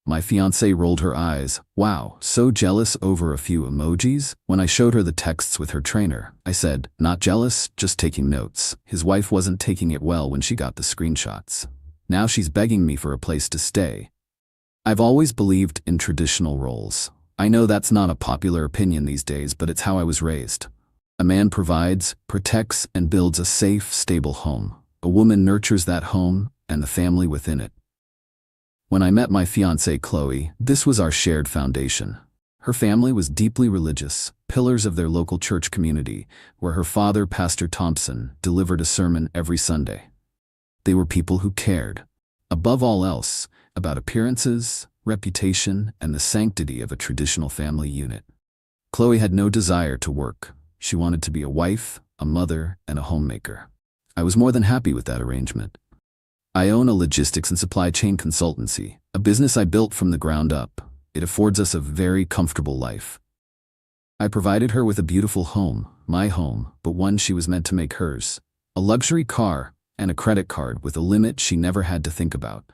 My fiancée rolled her eyes. Wow, so jealous over a few emojis? When I showed her the texts with her trainer, I said, not jealous, just taking notes. His wife wasn't taking it well when she got the screenshots. Now she's begging me for a place to stay. I've always believed in traditional roles. I know that's not a popular opinion these days, but it's how I was raised. A man provides, protects, and builds a safe, stable home. A woman nurtures that home and the family within it. When I met my fiancée Qley, this was our shared foundation. Her family was deeply religious, pillars of their local church community, where her father, Pastor Thompson, delivered a sermon every Sunday. They were people who cared, above all else, about appearances, reputation, and the sanctity of a traditional family unit. Qley had no desire to work. She wanted to be a wife, a mother, and a homemaker. I was more than happy with that arrangement. I own a logistics and supply chain consultancy, a business I built from the ground up. It affords us a very comfortable life. I provided her with a beautiful home, my home, but one she was meant to make hers. A luxury car and a credit card with a limit she never had to think about.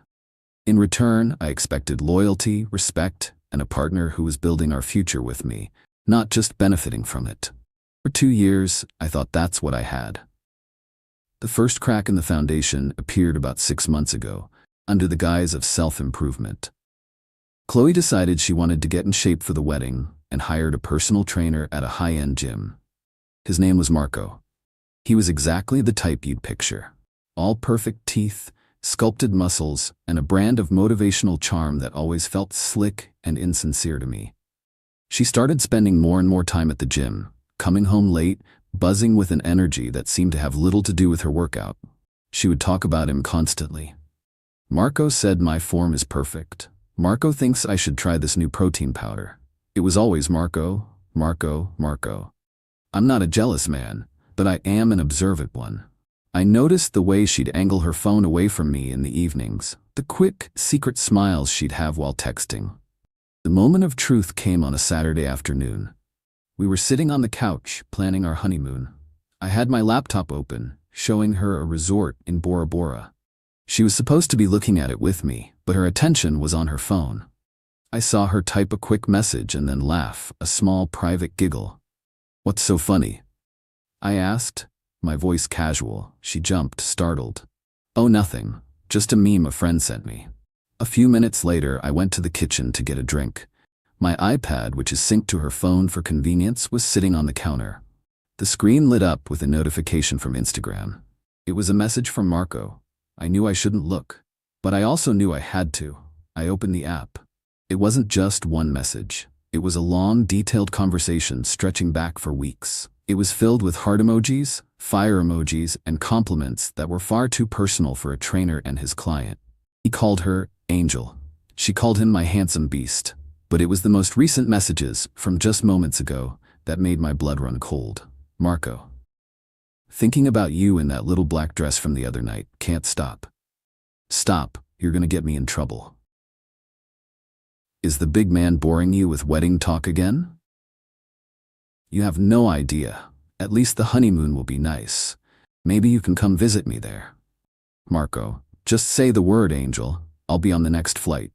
In return, I expected loyalty, respect, and a partner who was building our future with me, not just benefiting from it. For 2 years, I thought that's what I had. The first crack in the foundation appeared about 6 months ago, under the guise of self-improvement. Qley decided she wanted to get in shape for the wedding and hired a personal trainer at a high-end gym. His name was Marco. He was exactly the type you'd picture. All perfect teeth, sculpted muscles, and a brand of motivational charm that always felt slick and insincere to me. She started spending more and more time at the gym, coming home late, buzzing with an energy that seemed to have little to do with her workout. She would talk about him constantly. Marco said my form is perfect. Marco thinks I should try this new protein powder. It was always Marco, Marco, Marco. I'm not a jealous man, but I am an observant one. I noticed the way she'd angle her phone away from me in the evenings, the quick, secret smiles she'd have while texting. The moment of truth came on a Saturday afternoon. We were sitting on the couch, planning our honeymoon. I had my laptop open, showing her a resort in Bora Bora. She was supposed to be looking at it with me, but her attention was on her phone. I saw her type a quick message and then laugh, a small private giggle. "What's so funny?" I asked, my voice casual. She jumped, startled. "Oh, nothing. Just a meme a friend sent me." A few minutes later, I went to the kitchen to get a drink. My iPad, which is synced to her phone for convenience, was sitting on the counter. The screen lit up with a notification from Instagram. It was a message from Marco. I knew I shouldn't look, but I also knew I had to. I opened the app. It wasn't just one message. It was a long, detailed conversation stretching back for weeks. It was filled with heart emojis, fire emojis, and compliments that were far too personal for a trainer and his client. He called her Angel. She called him my handsome beast. But it was the most recent messages, from just moments ago, that made my blood run cold. Marco. Thinking about you in that little black dress from the other night, can't stop. Stop, you're gonna get me in trouble. Is the big man boring you with wedding talk again? You have no idea. At least the honeymoon will be nice. Maybe you can come visit me there. Marco. Just say the word, Angel. I'll be on the next flight.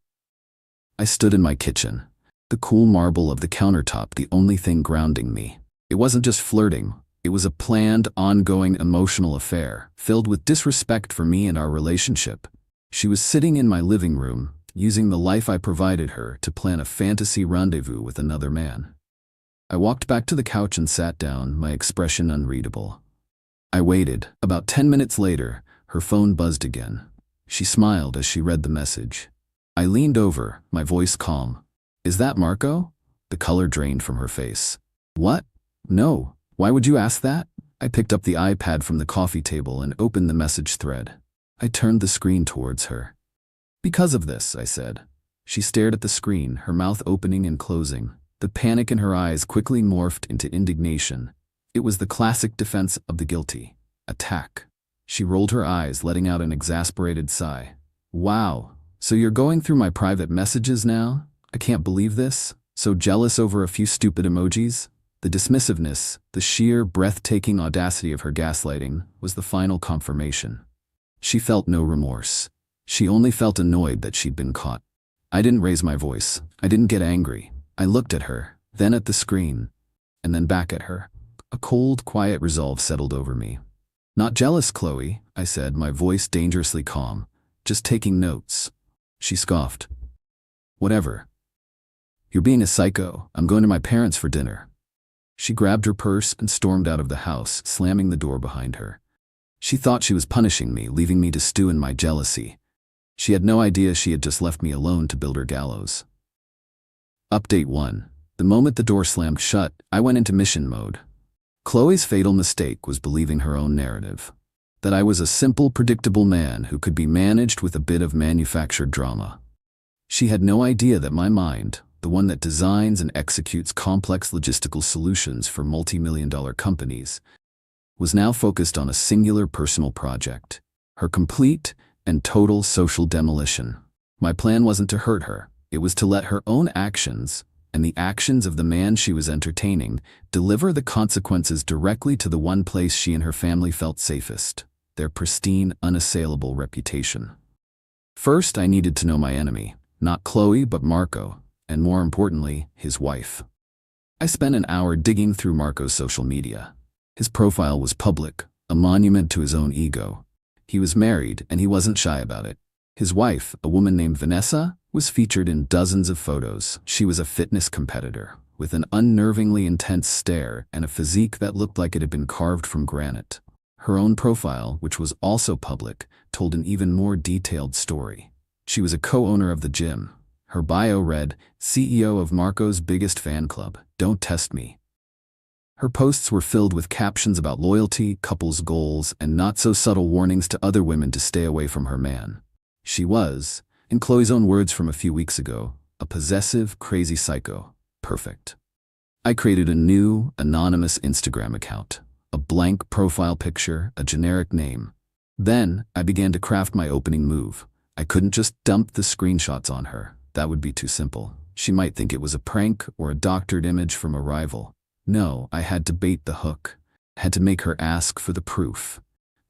I stood in my kitchen, the cool marble of the countertop the only thing grounding me. It wasn't just flirting, it was a planned, ongoing emotional affair, filled with disrespect for me and our relationship. She was sitting in my living room, using the life I provided her to plan a fantasy rendezvous with another man. I walked back to the couch and sat down, my expression unreadable. I waited. About 10 minutes later, her phone buzzed again. She smiled as she read the message. I leaned over, my voice calm. "Is that Marco?" The color drained from her face. "What? No. Why would you ask that?" I picked up the iPad from the coffee table and opened the message thread. I turned the screen towards her. "Because of this," I said. She stared at the screen, her mouth opening and closing. The panic in her eyes quickly morphed into indignation. It was the classic defense of the guilty. Attack. She rolled her eyes, letting out an exasperated sigh. "Wow. So you're going through my private messages now? I can't believe this. So jealous over a few stupid emojis?" The dismissiveness, the sheer, breathtaking audacity of her gaslighting, was the final confirmation. She felt no remorse. She only felt annoyed that she'd been caught. I didn't raise my voice. I didn't get angry. I looked at her, then at the screen, and then back at her. A cold, quiet resolve settled over me. Not jealous, Qley, I said, my voice dangerously calm. Just taking notes. She scoffed. Whatever. You're being a psycho. I'm going to my parents for dinner. She grabbed her purse and stormed out of the house, slamming the door behind her. She thought she was punishing me, leaving me to stew in my jealousy. She had no idea she had just left me alone to build her gallows. Update 1. The moment the door slammed shut, I went into mission mode. Qley's fatal mistake was believing her own narrative. That I was a simple, predictable man who could be managed with a bit of manufactured drama. She had no idea that my mind, the one that designs and executes complex logistical solutions for multi-million-dollar companies, was now focused on a singular personal project, her complete and total social demolition. My plan wasn't to hurt her. It was to let her own actions, and the actions of the man she was entertaining, deliver the consequences directly to the one place she and her family felt safest, their pristine, unassailable reputation. First, I needed to know my enemy, not Qley but Marco, and more importantly, his wife. I spent an hour digging through Marco's social media. His profile was public, a monument to his own ego. He was married, and he wasn't shy about it. His wife, a woman named Vanessa, was featured in dozens of photos. She was a fitness competitor, with an unnervingly intense stare and a physique that looked like it had been carved from granite. Her own profile, which was also public, told an even more detailed story. She was a co-owner of the gym. Her bio read, CEO of Marco's biggest fan club, don't test me. Her posts were filled with captions about loyalty, couples' goals, and not-so-subtle warnings to other women to stay away from her man. She was, in Qley's own words from a few weeks ago, a possessive, crazy psycho. Perfect. I created a new, anonymous Instagram account, a blank profile picture, a generic name. Then, I began to craft my opening move. I couldn't just dump the screenshots on her. That would be too simple. She might think it was a prank or a doctored image from a rival. No, I had to bait the hook. Had to make her ask for the proof.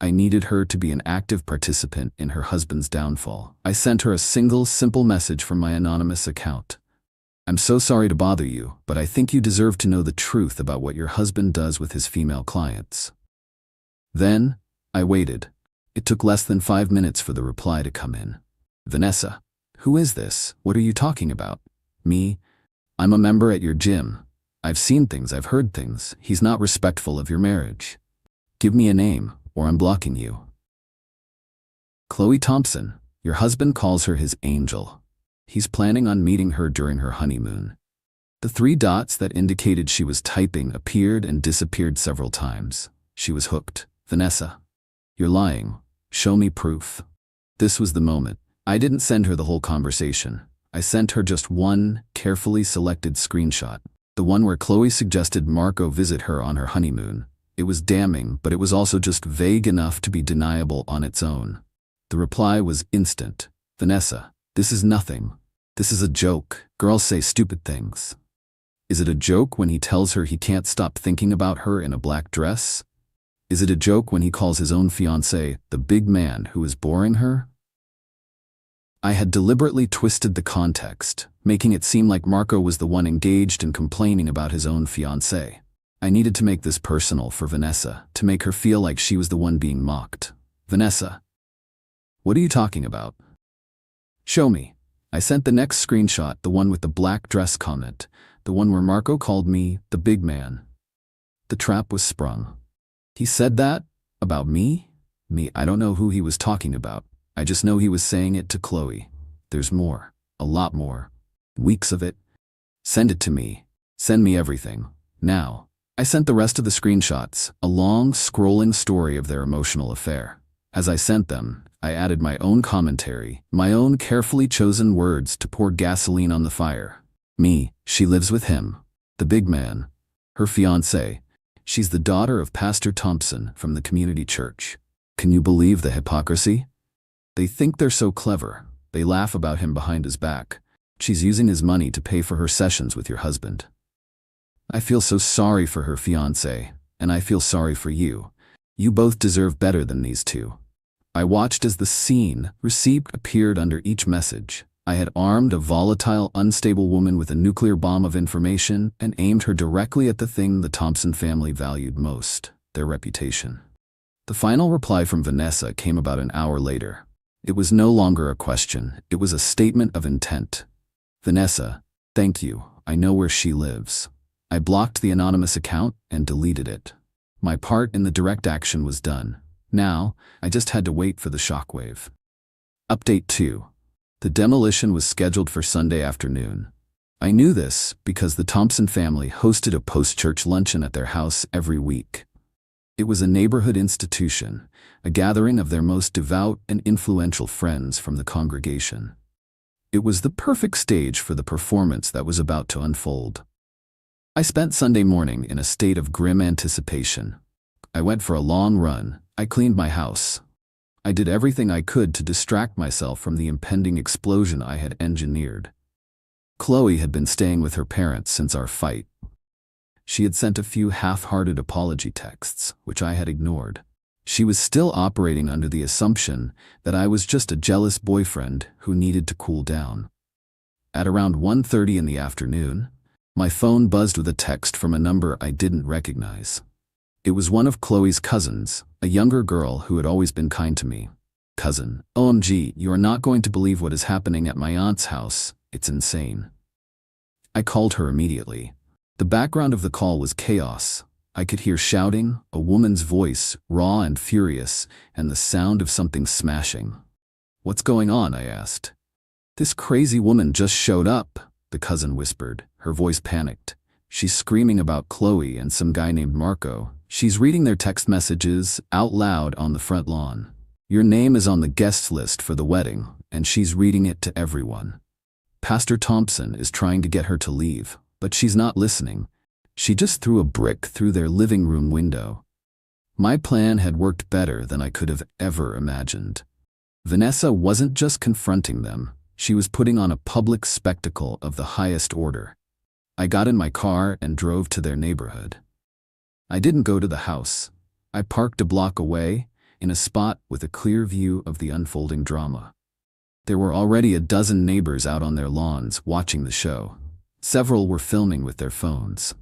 I needed her to be an active participant in her husband's downfall. I sent her a single, simple message from my anonymous account. I'm so sorry to bother you, but I think you deserve to know the truth about what your husband does with his female clients. Then, I waited. It took less than 5 minutes for the reply to come in. Vanessa, who is this? What are you talking about? Me? I'm a member at your gym. I've seen things, I've heard things. He's not respectful of your marriage. Give me a name, or I'm blocking you. Qley Thompson, your husband calls her his angel. He's planning on meeting her during her honeymoon. The 3 dots that indicated she was typing appeared and disappeared several times. She was hooked. Vanessa, you're lying. Show me proof. This was the moment. I didn't send her the whole conversation. I sent her just one carefully selected screenshot. The one where Qley suggested Marco visit her on her honeymoon. It was damning, but it was also just vague enough to be deniable on its own. The reply was instant. Vanessa, this is nothing. This is a joke. Girls say stupid things. Is it a joke when he tells her he can't stop thinking about her in a black dress? Is it a joke when he calls his own fiancé the big man who is boring her? I had deliberately twisted the context, making it seem like Marco was the one engaged in complaining about his own fiancé. I needed to make this personal for Vanessa, to make her feel like she was the one being mocked. Vanessa, what are you talking about? Show me. I sent the next screenshot, the one with the black dress comment, the one where Marco called me the big man. The trap was sprung. He said that? About me? Me, I don't know who he was talking about. I just know he was saying it to Qley. There's more. A lot more. Weeks of it. Send it to me. Send me everything. Now. I sent the rest of the screenshots, a long, scrolling story of their emotional affair. As I sent them, I added my own commentary, my own carefully chosen words to pour gasoline on the fire. Me, she lives with him. The big man. Her fiancé. She's the daughter of Pastor Thompson from the community church. Can you believe the hypocrisy? They think they're so clever. They laugh about him behind his back. She's using his money to pay for her sessions with your husband. I feel so sorry for her fiancé, and I feel sorry for you. You both deserve better than these two. I watched as the scene receipt appeared under each message. I had armed a volatile, unstable woman with a nuclear bomb of information and aimed her directly at the thing the Thompson family valued most, their reputation. The final reply from Vanessa came about an hour later. It was no longer a question, it was a statement of intent. Vanessa, thank you, I know where she lives. I blocked the anonymous account and deleted it. My part in the direct action was done. Now, I just had to wait for the shockwave. Update 2. The demolition was scheduled for Sunday afternoon. I knew this because the Thompson family hosted a post-church luncheon at their house every week. It was a neighborhood institution, a gathering of their most devout and influential friends from the congregation. It was the perfect stage for the performance that was about to unfold. I spent Sunday morning in a state of grim anticipation. I went for a long run, I cleaned my house. I did everything I could to distract myself from the impending explosion I had engineered. Qley had been staying with her parents since our fight. She had sent a few half-hearted apology texts, which I had ignored. She was still operating under the assumption that I was just a jealous boyfriend who needed to cool down. At around 1:30 in the afternoon, my phone buzzed with a text from a number I didn't recognize. It was one of Qley's cousins, a younger girl who had always been kind to me. Cousin, OMG, you are not going to believe what is happening at my aunt's house. It's insane. I called her immediately. The background of the call was chaos. I could hear shouting, a woman's voice, raw and furious, and the sound of something smashing. What's going on? I asked. This crazy woman just showed up, the cousin whispered, her voice panicked. She's screaming about Qley and some guy named Marco. She's reading their text messages out loud on the front lawn. Your name is on the guest list for the wedding, and she's reading it to everyone. Pastor Thompson is trying to get her to leave, but she's not listening. She just threw a brick through their living room window. My plan had worked better than I could have ever imagined. Vanessa wasn't just confronting them, she was putting on a public spectacle of the highest order. I got in my car and drove to their neighborhood. I didn't go to the house. I parked a block away, in a spot with a clear view of the unfolding drama. There were already a dozen neighbors out on their lawns watching the show. Several were filming with their phones.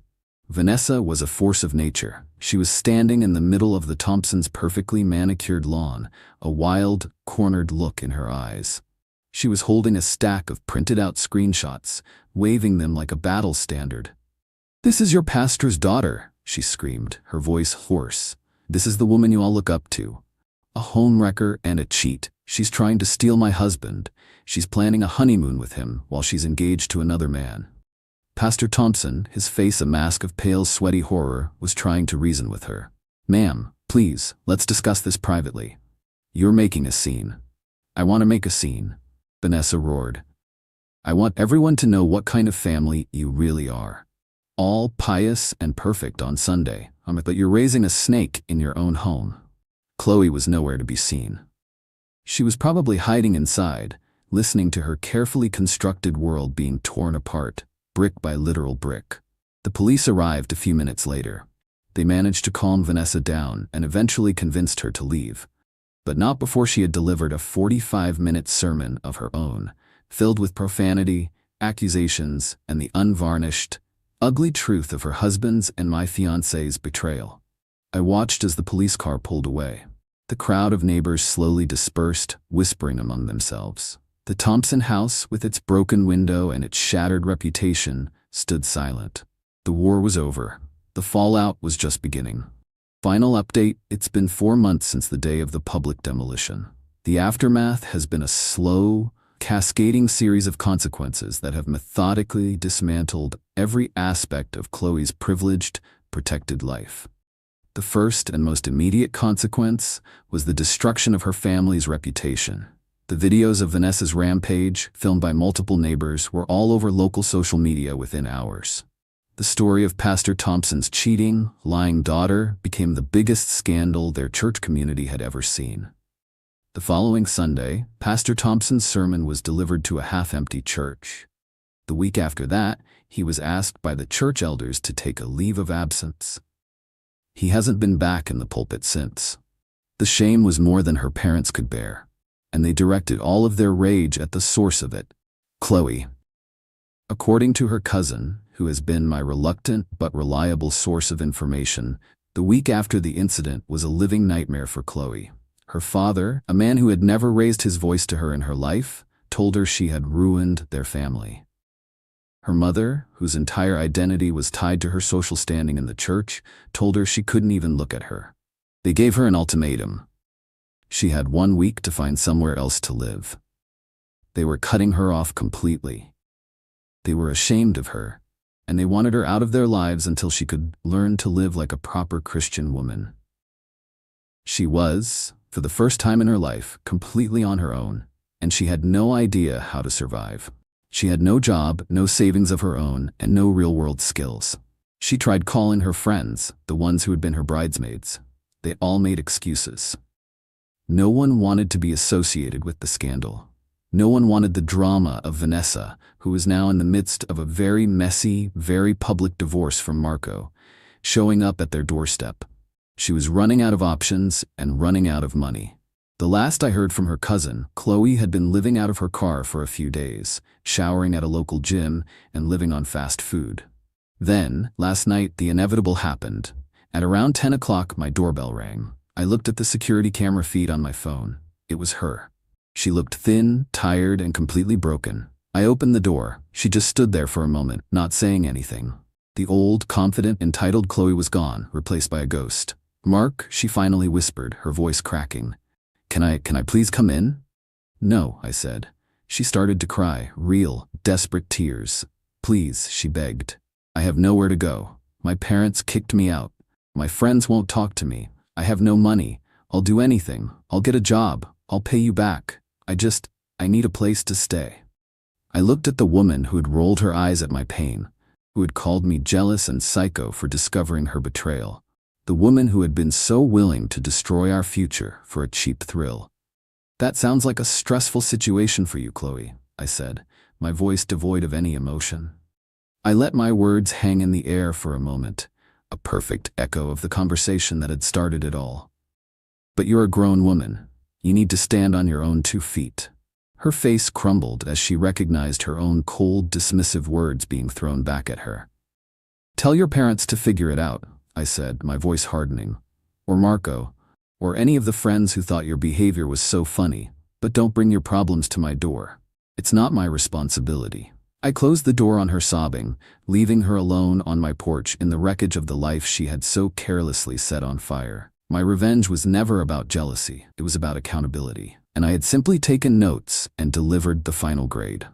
Vanessa was a force of nature. She was standing in the middle of the Thompsons' perfectly manicured lawn, a wild, cornered look in her eyes. She was holding a stack of printed-out screenshots, waving them like a battle standard. "This is your pastor's daughter," she screamed, her voice hoarse. "This is the woman you all look up to. A homewrecker and a cheat. She's trying to steal my husband. She's planning a honeymoon with him while she's engaged to another man." Pastor Thompson, his face a mask of pale, sweaty horror, was trying to reason with her. "Ma'am, please, let's discuss this privately. You're making a scene." "I want to make a scene," Vanessa roared. "I want everyone to know what kind of family you really are. All pious and perfect on Sunday, but you're raising a snake in your own home." Qley was nowhere to be seen. She was probably hiding inside, listening to her carefully constructed world being torn apart, brick by literal brick. The police arrived a few minutes later. They managed to calm Vanessa down and eventually convinced her to leave. But not before she had delivered a 45-minute sermon of her own, filled with profanity, accusations, and the unvarnished, ugly truth of her husband's and my fiancé's betrayal. I watched as the police car pulled away. The crowd of neighbors slowly dispersed, whispering among themselves. The Thompson house, with its broken window and its shattered reputation, stood silent. The war was over. The fallout was just beginning. Final update: it's been 4 months since the day of the public demolition. The aftermath has been a slow, cascading series of consequences that have methodically dismantled every aspect of Qley's privileged, protected life. The first and most immediate consequence was the destruction of her family's reputation. The videos of Vanessa's rampage, filmed by multiple neighbors, were all over local social media within hours. The story of Pastor Thompson's cheating, lying daughter became the biggest scandal their church community had ever seen. The following Sunday, Pastor Thompson's sermon was delivered to a half-empty church. The week after that, he was asked by the church elders to take a leave of absence. He hasn't been back in the pulpit since. The shame was more than her parents could bear, and they directed all of their rage at the source of it, Qley. According to her cousin, who has been my reluctant but reliable source of information, the week after the incident was a living nightmare for Qley. Her father, a man who had never raised his voice to her in her life, told her she had ruined their family. Her mother, whose entire identity was tied to her social standing in the church, told her she couldn't even look at her. They gave her an ultimatum. She had 1 week to find somewhere else to live. They were cutting her off completely. They were ashamed of her, and they wanted her out of their lives until she could learn to live like a proper Christian woman. She was, for the first time in her life, completely on her own, and she had no idea how to survive. She had no job, no savings of her own, and no real-world skills. She tried calling her friends, the ones who had been her bridesmaids. They all made excuses. No one wanted to be associated with the scandal. No one wanted the drama of Vanessa, who was now in the midst of a very messy, very public divorce from Marco, showing up at their doorstep. She was running out of options and running out of money. The last I heard from her cousin, Qley had been living out of her car for a few days, showering at a local gym and living on fast food. Then, last night, the inevitable happened. At around 10 o'clock, my doorbell rang. I looked at the security camera feed on my phone. It was her. She looked thin, tired, and completely broken. I opened the door. She just stood there for a moment, not saying anything. The old, confident, entitled Qley was gone, replaced by a ghost. "Mark," she finally whispered, her voice cracking. Can I please come in?" "No," I said. She started to cry, real, desperate tears. "Please," she begged. "I have nowhere to go. My parents kicked me out. My friends won't talk to me. I have no money. I'll do anything. I'll get a job. I'll pay you back. I need a place to stay." I looked at the woman who had rolled her eyes at my pain, who had called me jealous and psycho for discovering her betrayal. The woman who had been so willing to destroy our future for a cheap thrill. "That sounds like a stressful situation for you, Qley," I said, my voice devoid of any emotion. I let my words hang in the air for a moment, a perfect echo of the conversation that had started it all. "But you're a grown woman. You need to stand on your own 2 feet. Her face crumbled as she recognized her own cold, dismissive words being thrown back at her. "Tell your parents to figure it out," I said, my voice hardening. "Or Marco, or any of the friends who thought your behavior was so funny, but don't bring your problems to my door. It's not my responsibility." I closed the door on her sobbing, leaving her alone on my porch in the wreckage of the life she had so carelessly set on fire. My revenge was never about jealousy, it was about accountability, and I had simply taken notes and delivered the final grade.